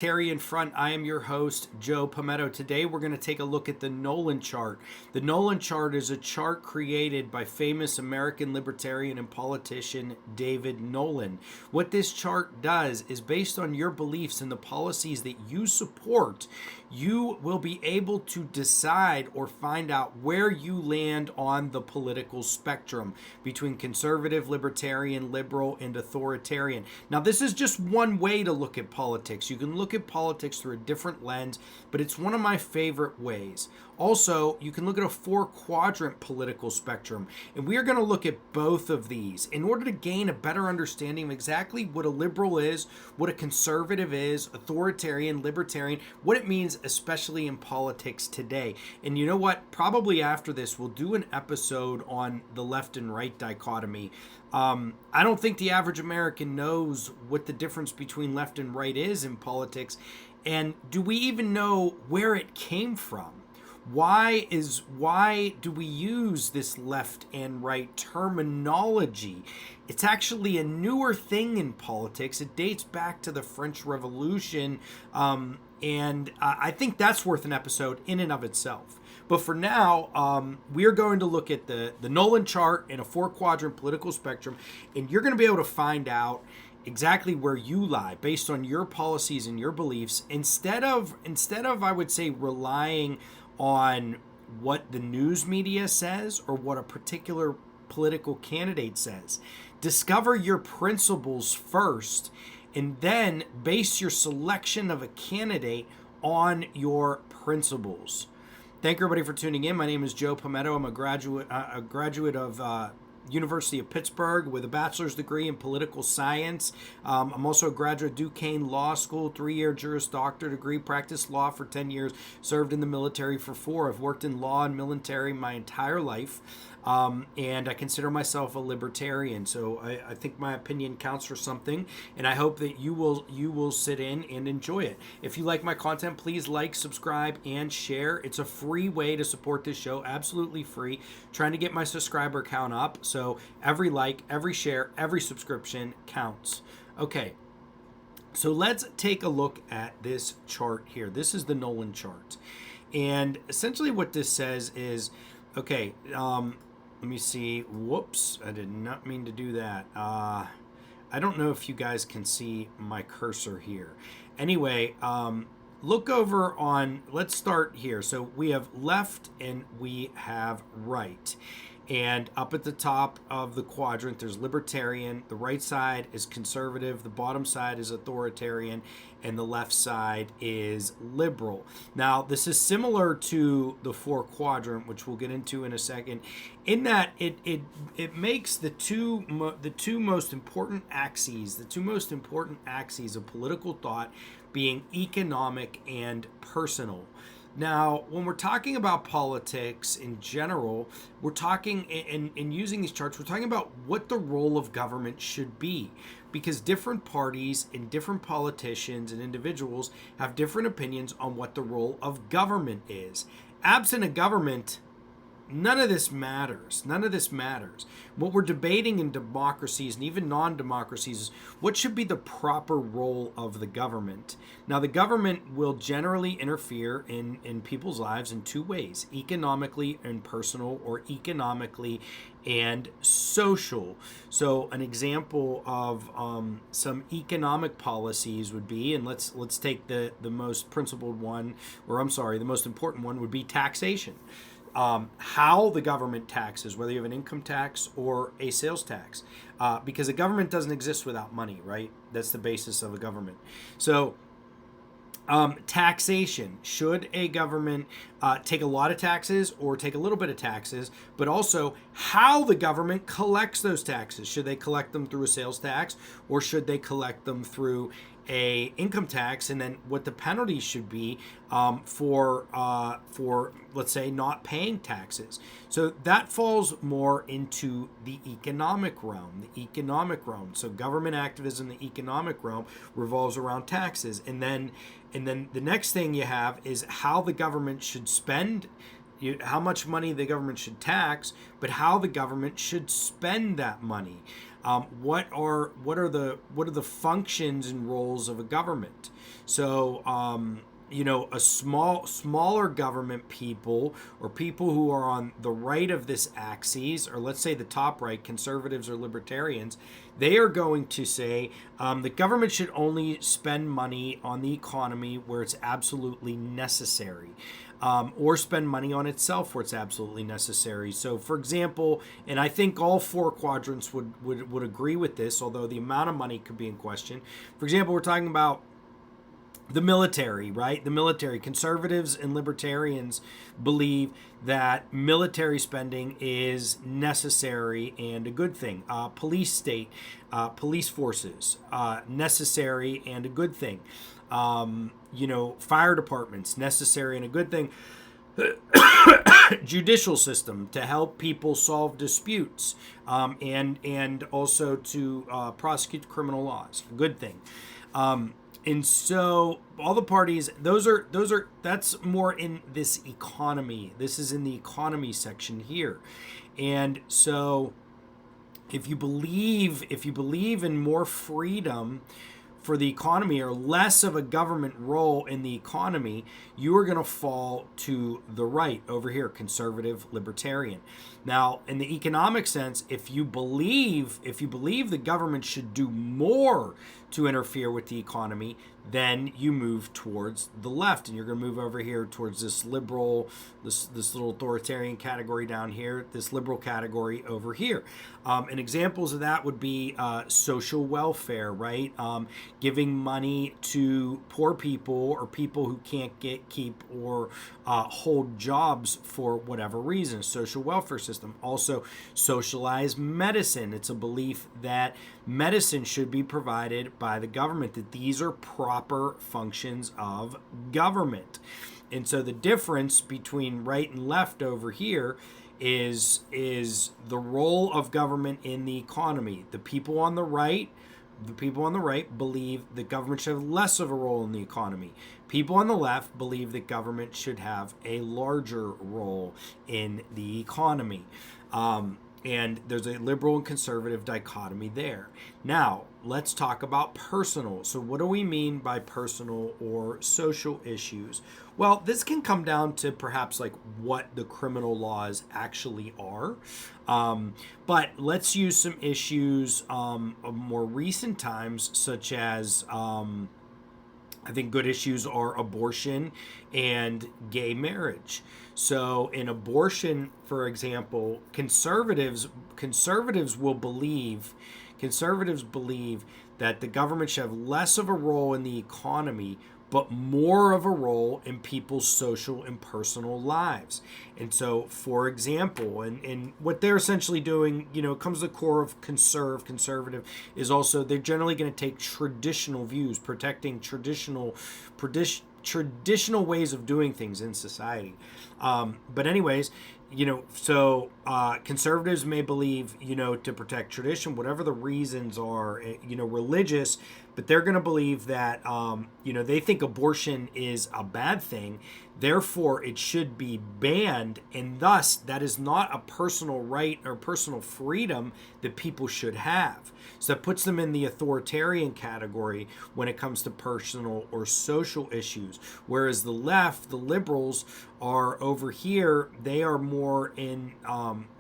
Libertarian Front. I am your host, Joe Palmetto. Today we're going to take a look at the Nolan chart. The Nolan chart is a chart created by famous American libertarian and politician David Nolan. What this chart does is based on your beliefs and the policies that you support, you will be able to decide or find out where you land on the political spectrum between conservative, libertarian, liberal, and authoritarian. Now, this is just one way to look at politics. You can look at politics through a different lens, but it's one of my favorite ways. Also, you can look at a four-quadrant political spectrum, and we are going to look at both of these in order to gain a better understanding of exactly what a liberal is, what a conservative is, authoritarian, libertarian, what it means, especially in politics today. And you know what? Probably after this, we'll do an episode on the left and right dichotomy. I don't think the average American knows what the difference between left and right is in politics. And do we even know where it came from? Why do we use this left and right terminology? It's actually a newer thing in politics. It dates back to the French Revolution, and I think that's worth an episode in and of itself. But for now, we are going to look at the Nolan chart in a four-quadrant political spectrum, and you're going to be able to find out exactly where you lie based on your policies and your beliefs, instead of I would say relying on what the news media says or what a particular political candidate says. Discover your principles first, and then base your selection of a candidate on your principles. Thank you, everybody, for tuning in. My name is Joe Palmetto. I'm a graduate of University of Pittsburgh with a bachelor's degree in political science. I'm also a graduate of Duquesne Law School, 3-year Juris Doctor degree, practiced law for 10 years, served in the military for 4. I've worked in law and military my entire life. And I consider myself a libertarian, so I think my opinion counts for something, and I hope that you will sit in and enjoy it. If you like my content, please like, subscribe, and share. It's a free way to support this show, absolutely free. Trying to get my subscriber count up, so every like, every share, every subscription counts. Okay, so let's take a look at this chart here. This is the Nolan chart, and essentially what this says is, okay, let me see. Whoops, I did not mean to do that. I don't know if you guys can see my cursor here. Anyway, look over on, let's start here. So we have left and we have right. And up at the top of the quadrant, there's libertarian. The right side is conservative. The bottom side is authoritarian. And the left side is liberal. Now, this is similar to the four-quadrant, which we'll get into in a second, in that it makes the two most important axes of political thought being economic and personal. Now, when we're talking about politics in general, we're talking, in using these charts, we're talking about what the role of government should be. Because different parties and different politicians and individuals have different opinions on what the role of government is. Absent a government, none of this matters. What we're debating in democracies and even non-democracies is what should be the proper role of the government. Now, the government will generally interfere in people's lives in two ways: economically and personal, or economically and social. So an example of some economic policies would be, and let's take the most principled one, the most important one would be taxation. How the government taxes, whether you have an income tax or a sales tax, because a government doesn't exist without money, right? That's the basis of a government. So taxation. Should a government take a lot of taxes or take a little bit of taxes? But also how the government collects those taxes. Should they collect them through a sales tax, or should they collect them through a income tax? And then what the penalty should be for let's say not paying taxes. So that falls more into the economic realm. So government activism, the economic realm, revolves around taxes. And then the next thing you have is how the government should spend, how much money the government should tax, but how the government should spend that money. What are the functions and roles of a government? So a smaller government people, or people who are on the right of this axis, or let's say the top right, conservatives or libertarians, they are going to say the government should only spend money on the economy where it's absolutely necessary. Or spend money on itself where it's absolutely necessary. So, for example, and I think all four quadrants would agree with this, although the amount of money could be in question. For example, we're talking about the military, right? The military. Conservatives and libertarians believe that military spending is necessary and a good thing. Police forces, necessary and a good thing. Fire departments, necessary and a good thing. Judicial system to help people solve disputes, and also to prosecute criminal laws, a good thing. And so all the parties, that's more in this economy. This is in the economy section here. And so if you believe in more freedom for the economy, or less of a government role in the economy, you are going to fall to the right over here, conservative, libertarian. Now, in the economic sense, if you believe the government should do more to interfere with the economy, then you move towards the left, and you're going to move over here towards this liberal, this little authoritarian category down here, this liberal category over here. And examples of that would be social welfare, right? Giving money to poor people, or people who can't keep or hold jobs for whatever reason. Social welfare system. Also, socialized medicine. It's a belief that medicine should be provided by the government, that these are proper functions of government. And so the difference between right and left over here is the role of government in the economy. The people on the right believe that government should have less of a role in the economy. People on the left believe that government should have a larger role in the economy. And there's a liberal and conservative dichotomy there. Now, let's talk about personal. So what do we mean by personal or social issues? Well, this can come down to perhaps like what the criminal laws actually are. But let's use some issues of more recent times, such as I think good issues are abortion and gay marriage. So in abortion, for example, conservatives believe that the government should have less of a role in the economy, but more of a role in people's social and personal lives. And so, for example, and what they're essentially doing, comes to the core of conservative, is also they're generally going to take traditional views, protecting traditional ways of doing things in society. But anyways, so conservatives may believe, to protect tradition, whatever the reasons are, religious, but they're going to believe that, they think abortion is a bad thing. Therefore, it should be banned, and thus that is not a personal right or personal freedom that people should have. So that puts them in the authoritarian category when it comes to personal or social issues. Whereas the left, the liberals, are over here. They are more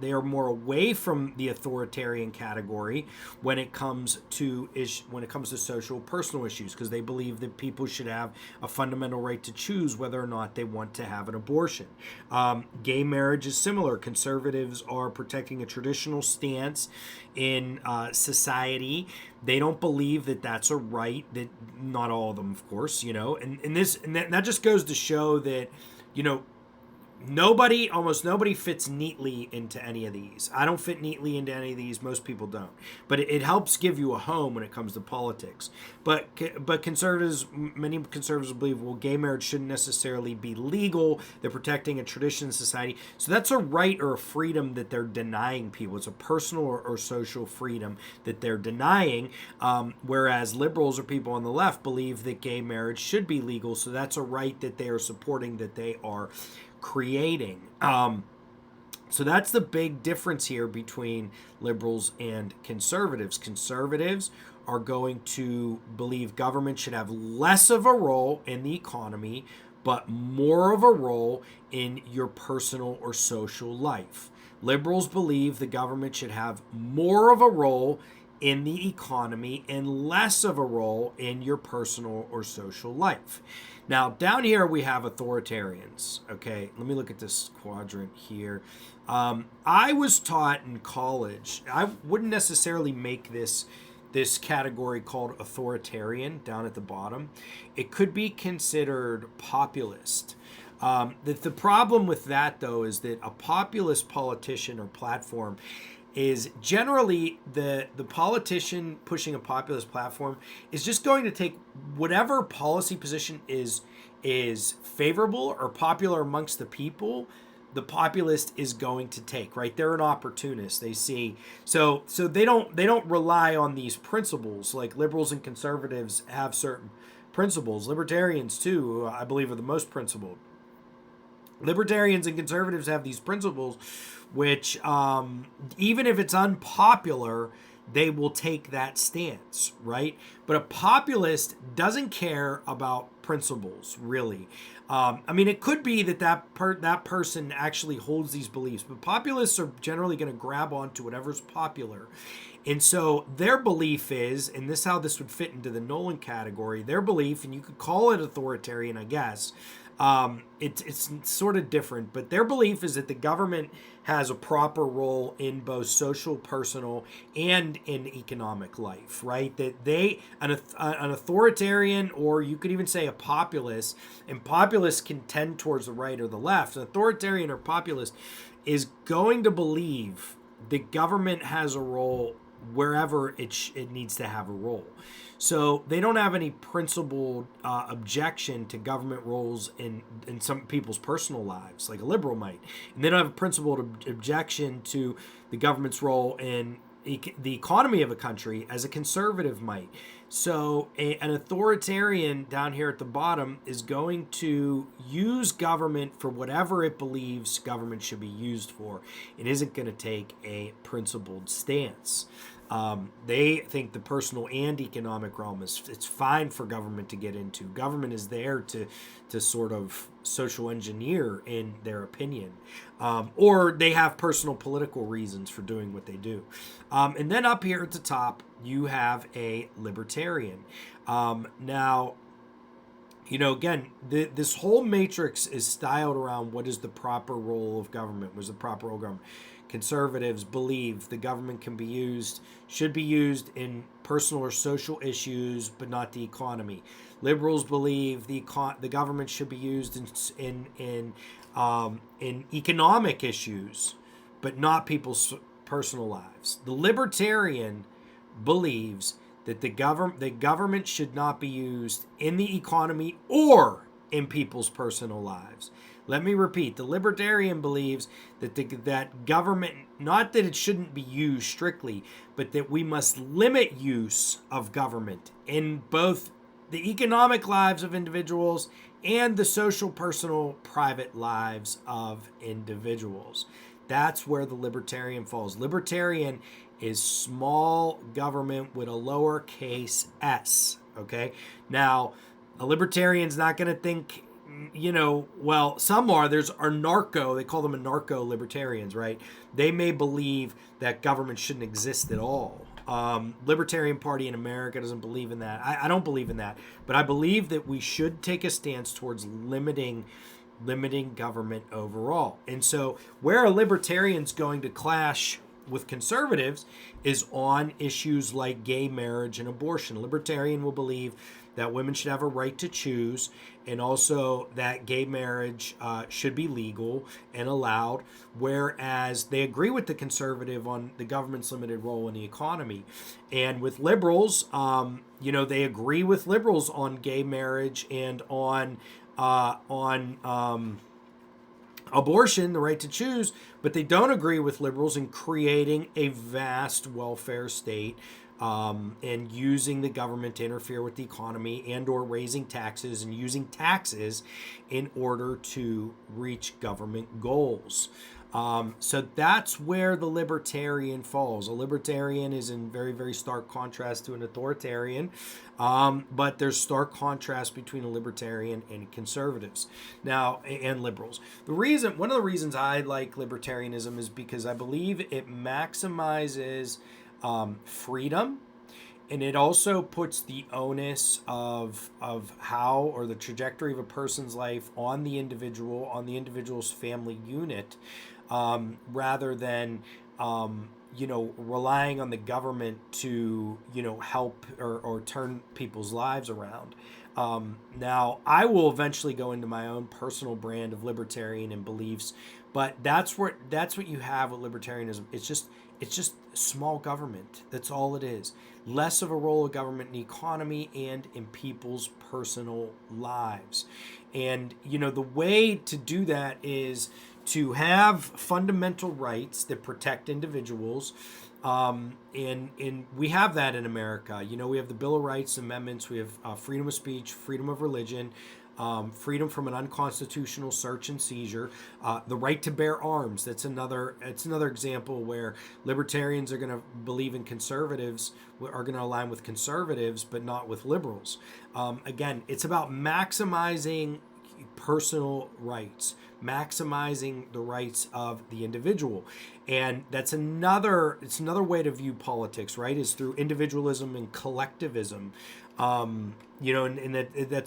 away from the authoritarian category when it comes to social personal issues, because they believe that people should have a fundamental right to choose whether or not they want to have an abortion. Gay marriage is similar. Conservatives are protecting a traditional stance in society. They don't believe that that's a right, that not all of them, of course, and that just goes to show that, almost nobody fits neatly into any of these. I don't fit neatly into any of these. Most people don't. But it helps give you a home when it comes to politics. But many conservatives believe, well, gay marriage shouldn't necessarily be legal. They're protecting a tradition in society. So that's a right or a freedom that they're denying people. It's a personal or social freedom that they're denying. Whereas liberals or people on the left believe that gay marriage should be legal. So that's a right that they are supporting, that they are creating. So that's the big difference here between liberals and conservatives. Conservatives are going to believe government should have less of a role in the economy, but more of a role in your personal or social life. Liberals believe the government should have more of a role in the economy and less of a role in your personal or social life. Now, down here we have authoritarians. Okay, let me look at this quadrant here. I was taught in college, I wouldn't necessarily make this category called authoritarian down at the bottom. It could be considered populist. The problem with that, though, is that a populist politician or platform is generally the politician pushing a populist platform is just going to take whatever policy position is favorable or popular amongst the people. The populist is going to take, right? They're an opportunist. They see, so they don't rely on these principles. Like liberals and conservatives have certain principles. Libertarians too, I believe, are the most principled. Libertarians and conservatives have these principles, which even if it's unpopular, they will take that stance, right? But a populist doesn't care about principles, really. I mean, it could be that person actually holds these beliefs, but populists are generally going to grab onto whatever's popular. And so their belief is, and this is how this would fit into the Nolan category, their belief, and you could call it authoritarian, I guess. It's sort of different, but their belief is that the government has a proper role in both social, personal, and in economic life, right? That an authoritarian, or you could even say a populist, and populists can tend towards the right or the left. An authoritarian or populist is going to believe the government has a role wherever it needs to have a role. So they don't have any principled objection to government roles in some people's personal lives, like a liberal might. And they don't have a principled objection to the government's role in the economy of a country as a conservative might. So an authoritarian down here at the bottom is going to use government for whatever it believes government should be used for. It isn't going to take a principled stance. They think the personal and economic realm it's fine for government to get into. Government is there to sort of social engineer, in their opinion, or they have personal political reasons for doing what they do. And then up here at the top, you have a libertarian. Now, again, this whole matrix is styled around what is the proper role of government. What is the proper role of government? Conservatives believe the government should be used in personal or social issues, but not the economy. Liberals believe the government should be used in economic issues, but not people's personal lives. The libertarian believes that the government should not be used in the economy or in people's personal lives. Let me repeat. The libertarian believes that government, not that it shouldn't be used strictly, but that we must limit use of government in both the economic lives of individuals and the social, personal, private lives of individuals. That's where the libertarian falls. Libertarian is small government with a lowercase s, okay? Now, a libertarian's not going to think, well, some are. There's they call them anarcho-libertarians, right? They may believe that government shouldn't exist at all. Libertarian Party in America doesn't believe in that. I don't believe in that. But I believe that we should take a stance towards limiting government overall. And so where a libertarian's going to clash with conservatives is on issues like gay marriage and abortion. A libertarian will believe that women should have a right to choose, and also that gay marriage should be legal and allowed, whereas they agree with the conservative on the government's limited role in the economy. And with liberals, they agree with liberals on gay marriage and on abortion, the right to choose, but they don't agree with liberals in creating a vast welfare state and using the government to interfere with the economy and or raising taxes and using taxes in order to reach government goals. So that's where the libertarian falls. A libertarian is in very, very stark contrast to an authoritarian, but there's stark contrast between a libertarian and conservatives now, and liberals. One of the reasons I like libertarianism is because I believe it maximizes freedom, and it also puts the onus of how, or the trajectory of a person's life on the individual's family unit, rather than relying on the government to help or turn people's lives around. Now, I will eventually go into my own personal brand of libertarian and beliefs, but that's what you have with libertarianism. It's just small government. That's all it is. Less of a role of government in the economy and in people's personal lives. And the way to do that is to have fundamental rights that protect individuals. And we have that in America. We have the Bill of Rights amendments. We have freedom of speech, freedom of religion, freedom from an unconstitutional search and seizure, the right to bear arms. It's another example where libertarians are going to believe in conservatives, are going to align with conservatives, but not with liberals. Again, it's about maximizing personal rights, maximizing the rights of the individual. And it's another way to view politics, right? Is through individualism and collectivism. And that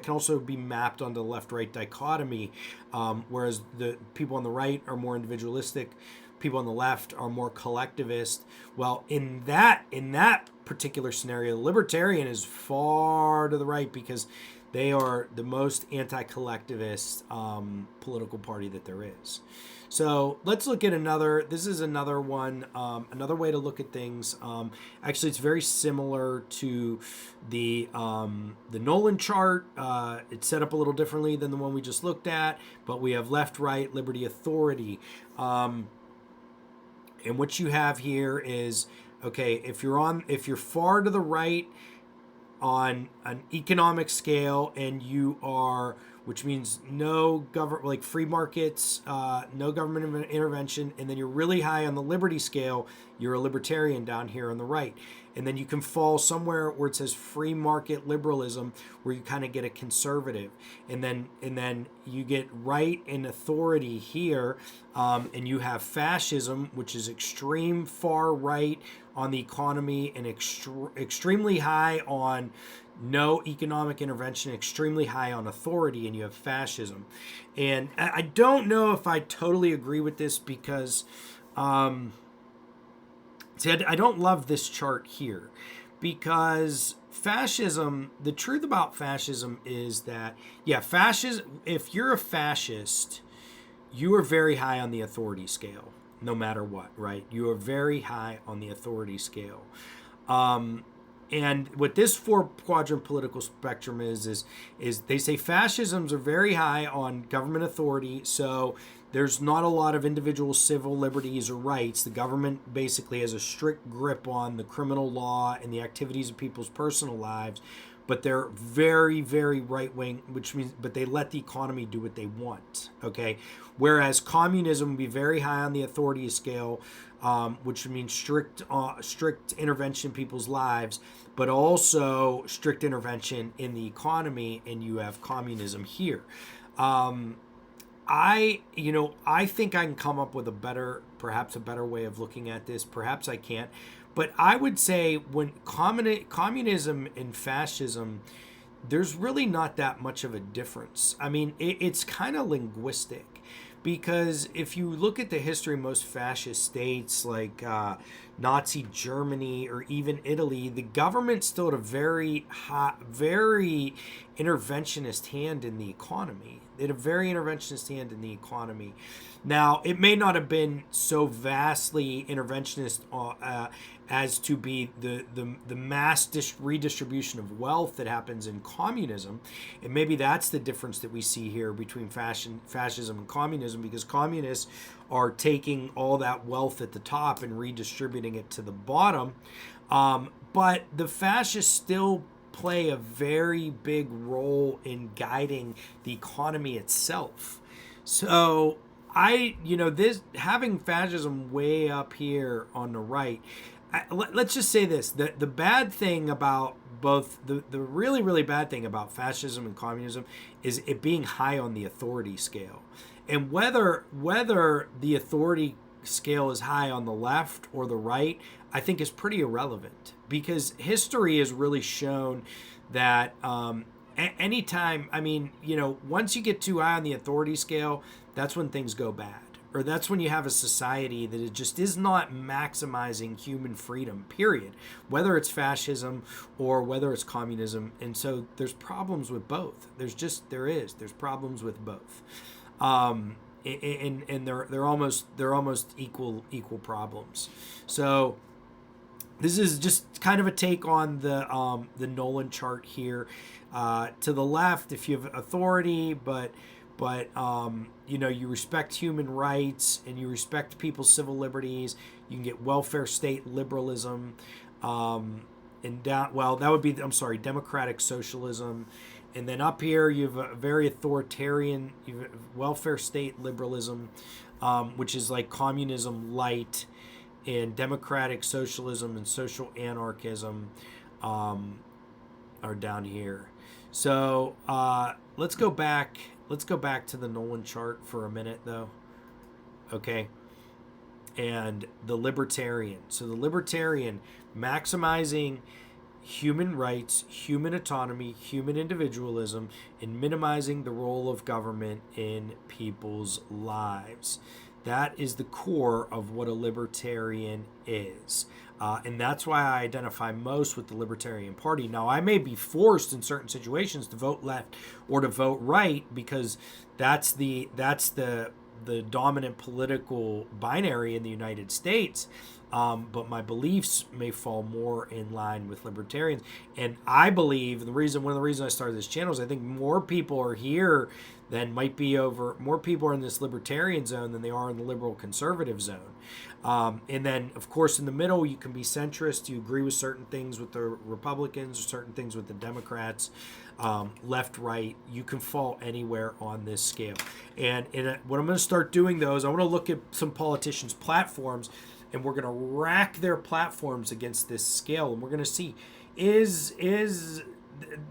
can also be mapped onto the left-right dichotomy, whereas the people on the right are more individualistic, people on the left are more collectivist. Well, in that particular scenario, libertarian is far to the right because they are the most anti-collectivist political party that there is. So let's look at this is another one, another way to look at things. Actually, it's very similar to the Nolan chart. It's set up a little differently than the one we just looked at, but we have left, right, liberty, authority. And what you have here is, okay, if you're far to the right on an economic scale, and you are, which means no government, like free markets, no government intervention, and then you're really high on the liberty scale, you're a libertarian down here on the right. And then you can fall somewhere where it says free market liberalism, where you kind of get a conservative, and then you get right and authority here, and you have fascism, which is extreme far right on the economy and extremely high on no economic intervention, extremely high on authority, and you have fascism. And I don't know if I totally agree with this because I don't love this chart here, because fascism, the truth about fascism is that, fascism, if you're a fascist, you are very high on the authority scale, no matter what, right? You are very high on the authority scale. And what this four-quadrant political spectrum is they say fascisms are very high on government authority, so there's not a lot of individual civil liberties or rights. The government basically has a strict grip on the criminal law and the activities of people's personal lives, but they're very, very right-wing, but they let the economy do what they want, okay? Whereas communism would be very high on the authority scale, which means strict intervention in people's lives, but also strict intervention in the economy, and you have communism here. I think I can come up with perhaps a better way of looking at this. Perhaps I can't. But I would say when communism and fascism, there's really not that much of a difference. I mean, it's kind of linguistic, because if you look at the history of most fascist states like Nazi Germany or even Italy, the government still had a very interventionist hand in the economy. They had a very interventionist hand in the economy. Now, it may not have been so vastly interventionist as to be the mass redistribution of wealth that happens in communism. And maybe that's the difference that we see here between fascism and communism, because communists are taking all that wealth at the top and redistributing it to the bottom. But the fascists still play a very big role in guiding the economy itself. So this having fascism way up here on the right. Let's just say this: the bad thing about both the really really bad thing about fascism and communism is it being high on the authority scale, and whether the authority scale is high on the left or the right, I think is pretty irrelevant, because history has really shown that anytime, once you get too high on the authority scale, that's when things go bad. Or that's when you have a society that it just is not maximizing human freedom, period. Whether it's fascism or whether it's communism. And so there's problems with both. There's problems with both. And they're almost equal problems. So this is just kind of a take on the Nolan chart here. To the left, if you have authority, but you respect human rights and you respect people's civil liberties, you can get welfare state liberalism, and down. Well, that would be democratic socialism. And then up here, you have a very authoritarian, you have welfare state liberalism, which is like communism light, and democratic socialism and social anarchism are down here. So let's go back to the Nolan chart for a minute, though. Okay. And the libertarian. So the libertarian, maximizing human rights, human autonomy, human individualism, and minimizing the role of government in people's lives. That is the core of what a libertarian is. And that's why I identify most with the Libertarian Party. Now, I may be forced in certain situations to vote left or to vote right, because that's the dominant political binary in the United States. But my beliefs may fall more in line with libertarians. And I believe one of the reasons I started this channel is I think more people are here more people are in this libertarian zone than they are in the liberal conservative zone. And then, of course, in the middle, you can be centrist. You agree with certain things with the Republicans or certain things with the Democrats, left, right. You can fall anywhere on this scale. And what I'm going to start doing, though, is I want to look at some politicians' platforms, and we're going to rack their platforms against this scale, and we're going to see, is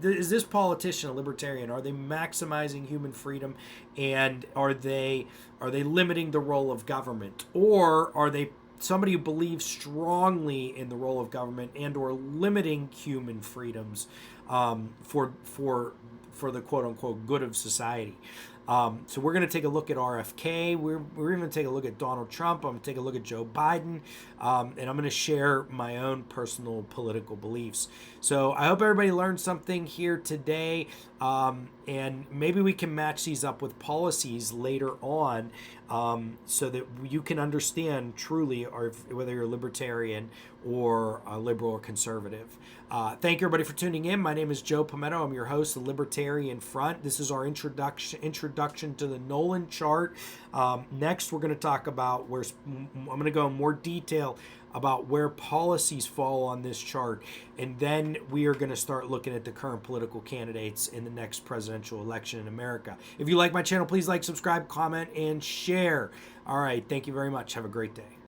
this politician a libertarian? Are they maximizing human freedom, and are they limiting the role of government, or are they somebody who believes strongly in the role of government and or limiting human freedoms for the quote unquote good of society? So we're going to take a look at RFK. We're even going to take a look at Donald Trump. I'm going to take a look at Joe Biden. And I'm going to share my own personal political beliefs. So I hope everybody learned something here today. And maybe we can match these up with policies later on, so that you can understand truly whether you're a libertarian or a liberal or conservative. Thank you, everybody, for tuning in. My name is Joe Palmetto. I'm your host, The Libertarian Front. This is our introduction to the Nolan chart. Next, we're going to talk about I'm going to go in more detail about where policies fall on this chart. And then we are going to start looking at the current political candidates in the next presidential election in America. If you like my channel, please like, subscribe, comment, and share. All right. Thank you very much. Have a great day.